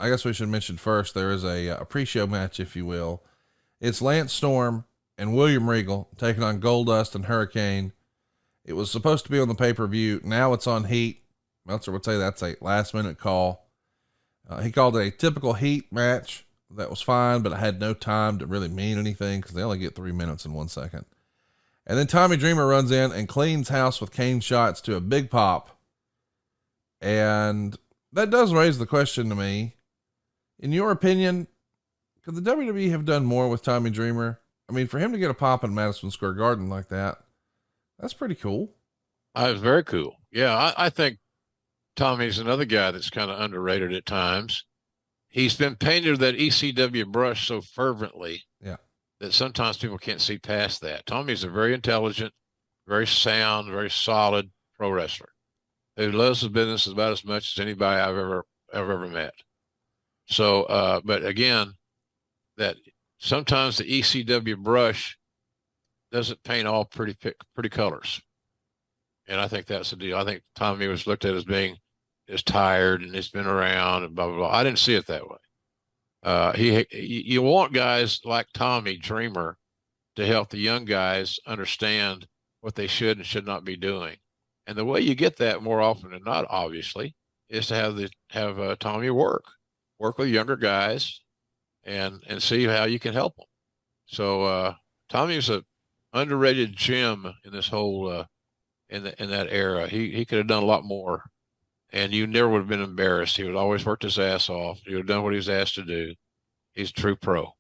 I guess we should mention first there is a pre-show match, if you will. It's Lance Storm and William Regal taking on Goldust and Hurricane. It was supposed to be on the pay-per-view. Now it's on Heat. Meltzer would say that's a last-minute call. He called it a typical Heat match. That was fine, but it had no time to really mean anything because they only get 3 minutes and 1 second. And then Tommy Dreamer runs in and cleans house with cane shots to a big pop. And that does raise the question to me. In your opinion, could the WWE have done more with Tommy Dreamer? I mean, for him to get a pop in Madison Square Garden like that, that's pretty cool. Was very cool. Yeah, I think Tommy's another guy that's kind of underrated at times. He's been painted that ECW brush so fervently Yeah. that sometimes people can't see past that. Tommy's a very intelligent, very sound, very solid pro wrestler who loves his business about as much as anybody I've ever met. So, but again, that sometimes the ECW brush doesn't paint all pretty colors. And I think that's the deal. I think Tommy was looked at as being is tired and he's been around and blah, blah, blah. I didn't see it that way. You want guys like Tommy Dreamer to help the young guys understand what they should and should not be doing. And the way you get that more often than not, obviously, is to have Tommy work with younger guys and see how you can help them. So Tommy's a underrated gem in this whole in that era. He could have done a lot more, and you never would have been embarrassed. He would always worked his ass off. He would have done what he was asked to do. He's a true pro.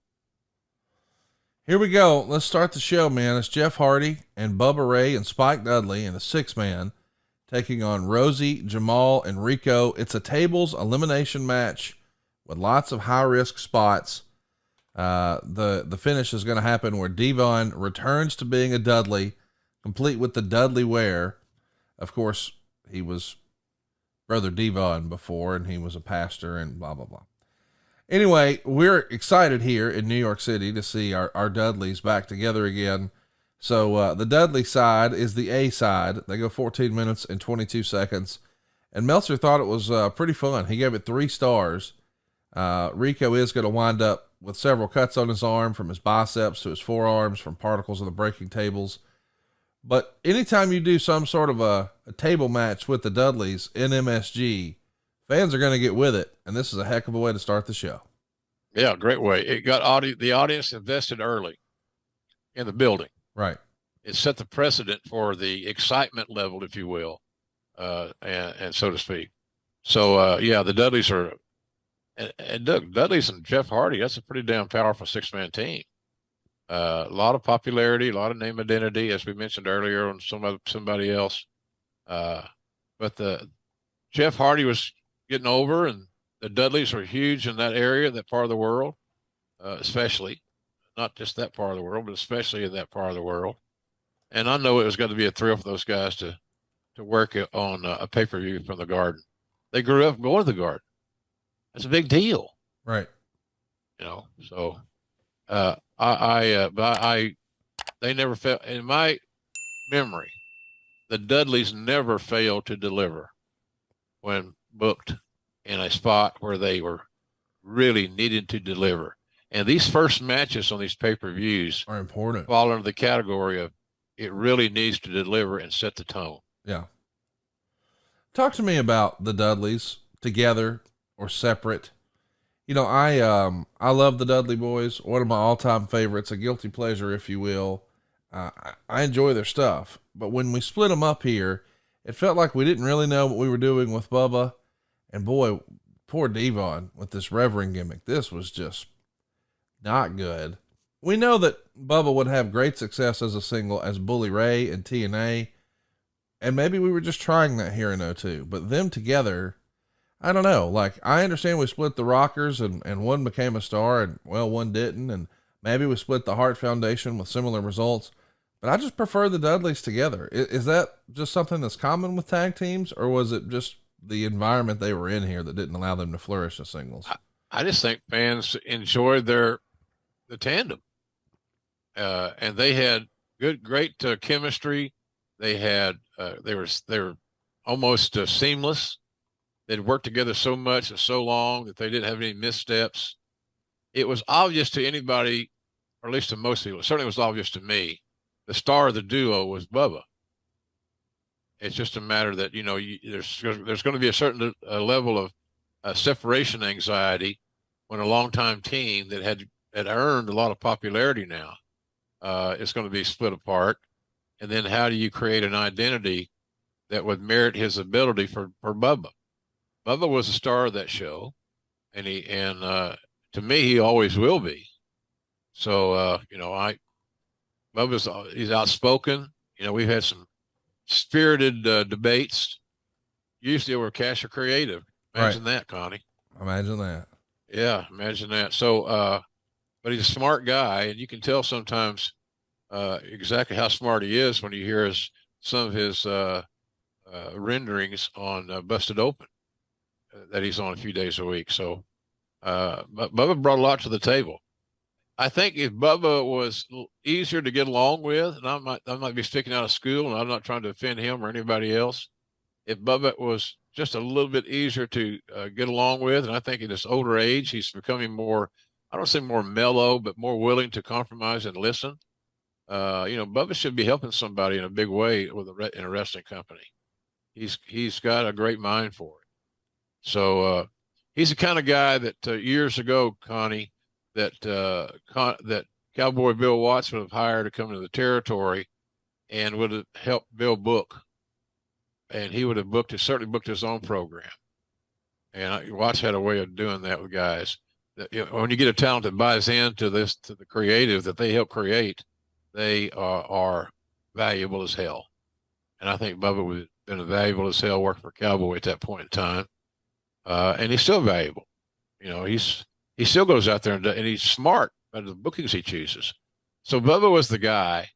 Here we go. Let's start the show, man. It's Jeff Hardy and Bubba Ray and Spike Dudley in a 6-man taking on Rosie, Jamal, and Rico. It's a tables elimination match with lots of high-risk spots. The finish is going to happen where Devon returns to being a Dudley, complete with the Dudley wear. Of course, he was Brother Devon before, and he was a pastor and blah, blah, blah. Anyway, we're excited here in New York City to see our Dudleys back together again. So the Dudley side is the A side. They go 14 minutes and 22 seconds. And Meltzer thought it was pretty fun. He gave it 3 stars. Rico is going to wind up with several cuts on his arm, from his biceps to his forearms, from particles of the breaking tables. But anytime you do some sort of a table match with the Dudleys in MSG, fans are going to get with it. And this is a heck of a way to start the show. Yeah, great way. It got the audience invested early in the building. Right. It set the precedent for the excitement level, if you will, and so to speak. So, yeah, the Dudleys are, and Doug, Dudleys and Jeff Hardy, that's a pretty damn powerful 6-man team. A lot of popularity, a lot of name identity, as we mentioned earlier on somebody else. But the Jeff Hardy was getting over, and the Dudleys are huge in that area, that part of the world, especially. Not just that part of the world, but especially in that part of the world. And I know it was going to be a thrill for those guys to work on a pay-per-view from the Garden. They grew up going to the Garden. That's a big deal. Right. You know, so they never failed. In my memory, the Dudleys never failed to deliver when booked in a spot where they were really needed to deliver. And these first matches on these pay-per-views are important. Fall under the category of it really needs to deliver and set the tone. Yeah. Talk to me about the Dudleys, together or separate. You know, I love the Dudley Boys. One of my all-time favorites, a guilty pleasure, if you will. I enjoy their stuff. But when we split them up here, it felt like we didn't really know what we were doing with Bubba. And boy, poor Devon with this Reverend gimmick. This was just not good. We know that Bubba would have great success as a single as Bully Ray and TNA, and maybe we were just trying that here in '02, but them together, I don't know. Like, I understand we split the Rockers and one became a star and, well, one didn't, and maybe we split the Hart Foundation with similar results, but I just prefer the Dudleys together. Is that just something that's common with tag teams, or was it just the environment they were in here that didn't allow them to flourish as singles? I just think fans enjoyed the tandem. And they had great chemistry. They had, they were almost seamless. They'd worked together so much and so long that they didn't have any missteps. It was obvious to anybody, or at least to most people, it certainly was obvious to me, the star of the duo was Bubba. It's just a matter that, there's going to be a certain level of separation anxiety when a longtime team that had earned a lot of popularity now is going to be split apart. And then how do you create an identity that would merit his ability for Bubba? Bubba was the star of that show, and to me he always will be. So he's outspoken. We've had some spirited debates, usually over cash or creative. Imagine that, Connie. Imagine that. Yeah, imagine that. So, but he's a smart guy, and you can tell sometimes exactly how smart he is when you hear some of his renderings on Busted Open that he's on a few days a week. So, but Bubba brought a lot to the table. I think if Bubba was easier to get along with, and I might be sticking out of school, and I'm not trying to offend him or anybody else. If Bubba was just a little bit easier to get along with, and I think in his older age, he's becoming more, I don't say more mellow, but more willing to compromise and listen. Bubba should be helping somebody in a big way in a wrestling company. He's got a great mind for it. So he's the kind of guy that years ago, Connie, that Cowboy Bill Watts would have hired to come to the territory and would have helped Bill book. And he would have certainly booked his own program. And Watts had a way of doing that with guys. When you get a talent that buys into the creative that they help create, they are valuable as hell. And I think Bubba would have been valuable as hell working for Cowboy at that point in time. And he's still valuable. He still goes out there and he's smart about the bookings he chooses. So Bubba was the guy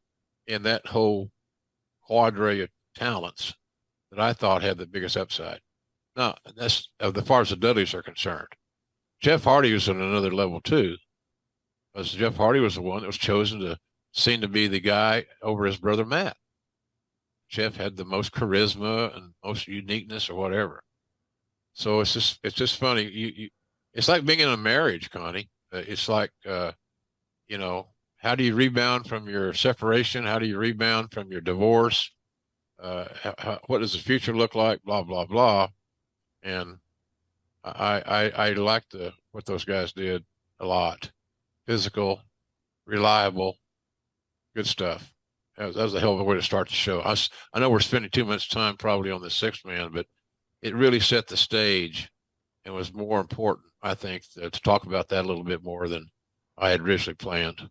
in that whole quadre of talents that I thought had the biggest upside. Now, that's as far as the Dudleys are concerned. Jeff Hardy was on another level too, because Jeff Hardy was the one that was chosen seem to be the guy over his brother Matt. Jeff had the most charisma and most uniqueness or whatever. So it's just funny. It's like being in a marriage, Connie. It's like, how do you rebound from your separation? How do you rebound from your divorce? What does the future look like? Blah, blah, blah. And I liked what those guys did a lot. Physical, reliable, good stuff. That was a hell of a way to start the show. I know we're spending too much time probably on the sixth man, but it really set the stage and was more important, I think, to talk about that a little bit more than I had originally planned.